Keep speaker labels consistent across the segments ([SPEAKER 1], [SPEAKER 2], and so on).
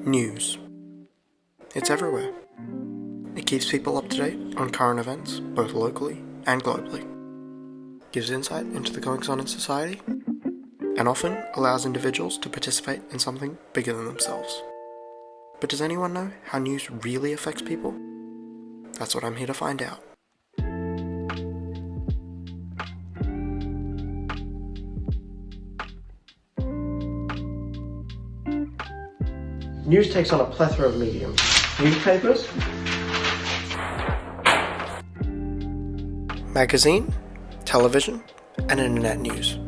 [SPEAKER 1] News. It's everywhere. It keeps people up to date on current events, both locally and globally. Gives insight into the goings on in society, and often allows individuals to participate in something bigger than themselves. But does anyone know how news really affects people? That's what I'm here to find out. News takes on a plethora of mediums. Newspapers, magazine, television, and internet news.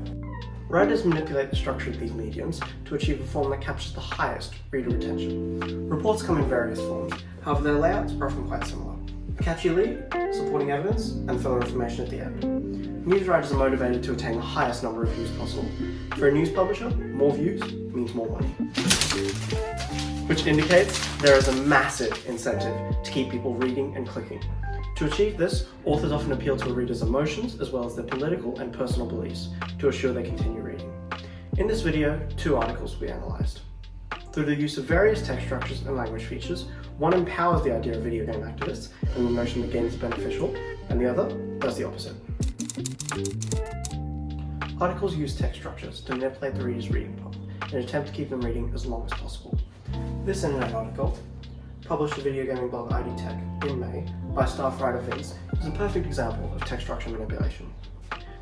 [SPEAKER 1] Writers manipulate the structure of these mediums to achieve a form that captures the highest reader retention. Reports come in various forms, however their layouts are often quite similar. A catchy lead, supporting evidence, and further information at the end. News writers are motivated to attain the highest number of views possible. For a news publisher, more views means more money. Which indicates there is a massive incentive to keep people reading and clicking. To achieve this, authors often appeal to a reader's emotions as well as their political and personal beliefs to assure they continue reading. In this video, 2 articles will be analysed. Through the use of various text structures and language features, one empowers the idea of video game activists and the notion that games are beneficial, and the other does the opposite. Articles use text structures to manipulate the reader's reading path in an attempt to keep them reading as long as possible. This internet article, published to video gaming blog ID Tech in May by staff writer Vince, is a perfect example of text structure manipulation.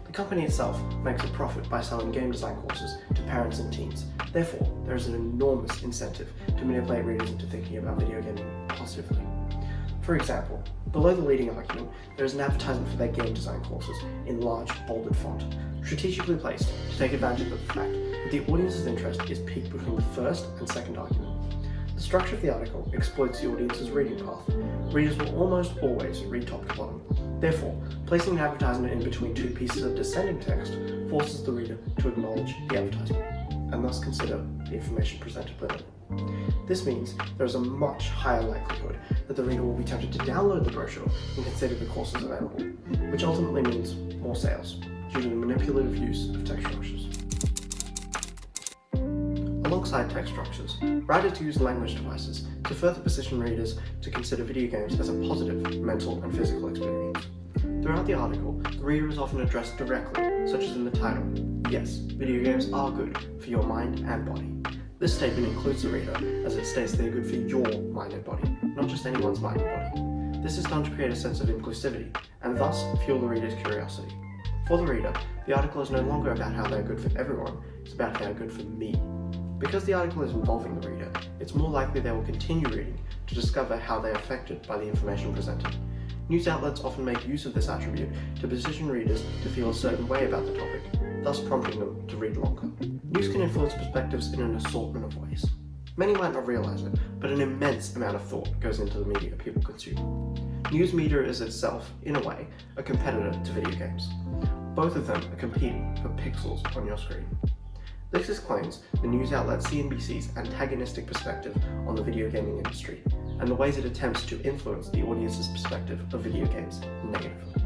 [SPEAKER 1] The company itself makes a profit by selling game design courses to parents and teens. Therefore, there is an enormous incentive to manipulate readers into thinking about video gaming positively. For example, below the leading argument, there is an advertisement for their game design courses in large, bolded font, strategically placed to take advantage of the fact that the audience's interest is peaked between the first and second argument. The structure of the article exploits the audience's reading path. Readers will almost always read top to bottom. Therefore, placing an advertisement in between 2 pieces of descending text forces the reader to acknowledge the advertisement, and thus consider the information presented within it. This means there is a much higher likelihood that the reader will be tempted to download the brochure and consider the courses available, which ultimately means more sales, due to the manipulative use of text structures. Alongside text structures, writers use language devices to further position readers to consider video games as a positive mental and physical experience. Throughout the article, the reader is often addressed directly, such as in the title. Yes, video games are good for your mind and body. This statement includes the reader, as it states they are good for your mind and body, not just anyone's mind and body. This is done to create a sense of inclusivity, and thus fuel the reader's curiosity. For the reader, the article is no longer about how they are good for everyone, it's about how they are good for me. Because the article is involving the reader, it's more likely they will continue reading to discover how they are affected by the information presented. News outlets often make use of this attribute to position readers to feel a certain way about the topic, thus prompting them to read longer. News can influence perspectives in an assortment of ways. Many might not realize it, but an immense amount of thought goes into the media people consume. News media is itself, in a way, a competitor to video games. Both of them are competing for pixels on your screen. This explains the news outlet CNBC's antagonistic perspective on the video gaming industry, and the ways it attempts to influence the audience's perspective of video games negatively.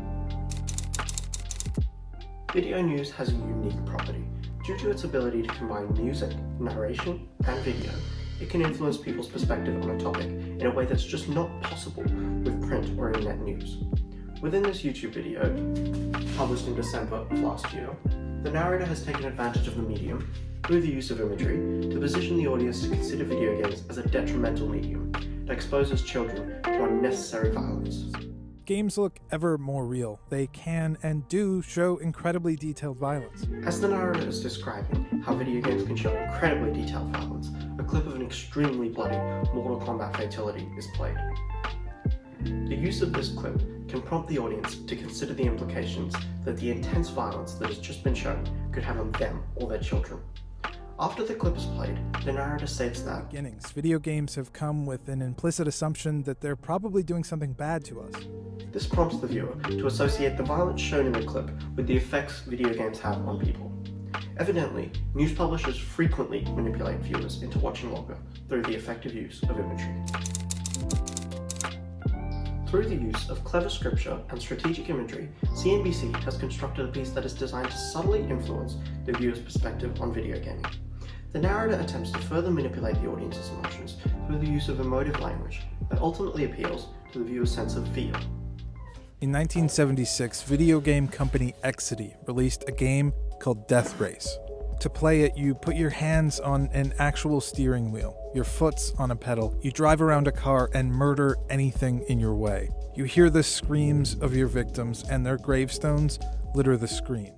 [SPEAKER 1] Video news has a unique property. Due to its ability to combine music, narration, and video, it can influence people's perspective on a topic in a way that's just not possible with print or internet news. Within this YouTube video, published in December of last year, the narrator has taken advantage of the medium, through the use of imagery, to position the audience to consider video games as a detrimental medium that exposes children to unnecessary violence.
[SPEAKER 2] Games look ever more real. They can and do show incredibly detailed violence.
[SPEAKER 1] As the narrator is describing how video games can show incredibly detailed violence, a clip of an extremely bloody Mortal Kombat fatality is played. The use of this clip can prompt the audience to consider the implications that the intense violence that has just been shown could have on them or their children. After the clip is played, the narrator states that
[SPEAKER 2] video games have come with an implicit assumption that they're probably doing something bad to us.
[SPEAKER 1] This prompts the viewer to associate the violence shown in the clip with the effects video games have on people. Evidently, news publishers frequently manipulate viewers into watching longer through the effective use of imagery. Through the use of clever scripture and strategic imagery, CNBC has constructed a piece that is designed to subtly influence the viewer's perspective on video gaming. The narrator attempts to further manipulate the audience's emotions through the use of emotive language that ultimately appeals to the viewer's sense of feel.
[SPEAKER 2] In 1976, video game company Exidy released a game called Death Race. To play it, you put your hands on an actual steering wheel, your foot's on a pedal, you drive around a car and murder anything in your way. You hear the screams of your victims, and their gravestones litter the screen.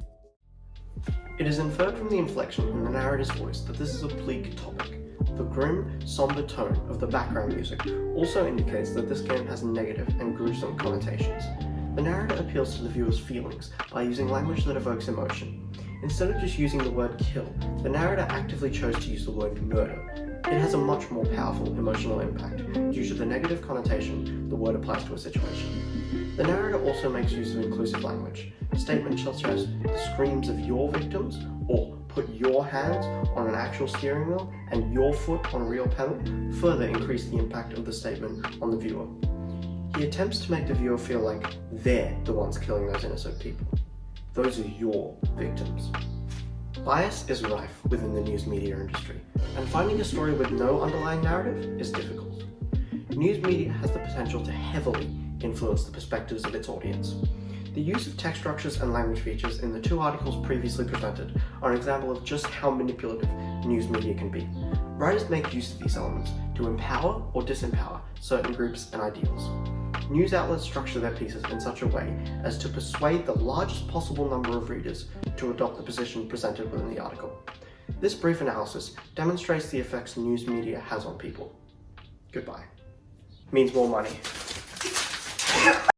[SPEAKER 1] It is inferred from the inflection in the narrator's voice that this is a bleak topic. The grim, somber tone of the background music also indicates that this game has negative and gruesome connotations. The narrator appeals to the viewer's feelings by using language that evokes emotion. Instead of just using the word kill, the narrator actively chose to use the word murder. It has a much more powerful emotional impact due to the negative connotation the word applies to a situation. The narrator also makes use of inclusive language. Statements such as the screams of your victims, or put your hands on an actual steering wheel and your foot on a real pedal, further increase the impact of the statement on the viewer. He attempts to make the viewer feel like they're the ones killing those innocent people. Those are your victims. Bias is rife within the news media industry, and finding a story with no underlying narrative is difficult. News media has the potential to heavily influence the perspectives of its audience. The use of text structures and language features in the two articles previously presented are an example of just how manipulative news media can be. Writers make use of these elements to empower or disempower certain groups and ideals. News outlets structure their pieces in such a way as to persuade the largest possible number of readers to adopt the position presented within the article. This brief analysis demonstrates the effects news media has on people. Goodbye. Means more money.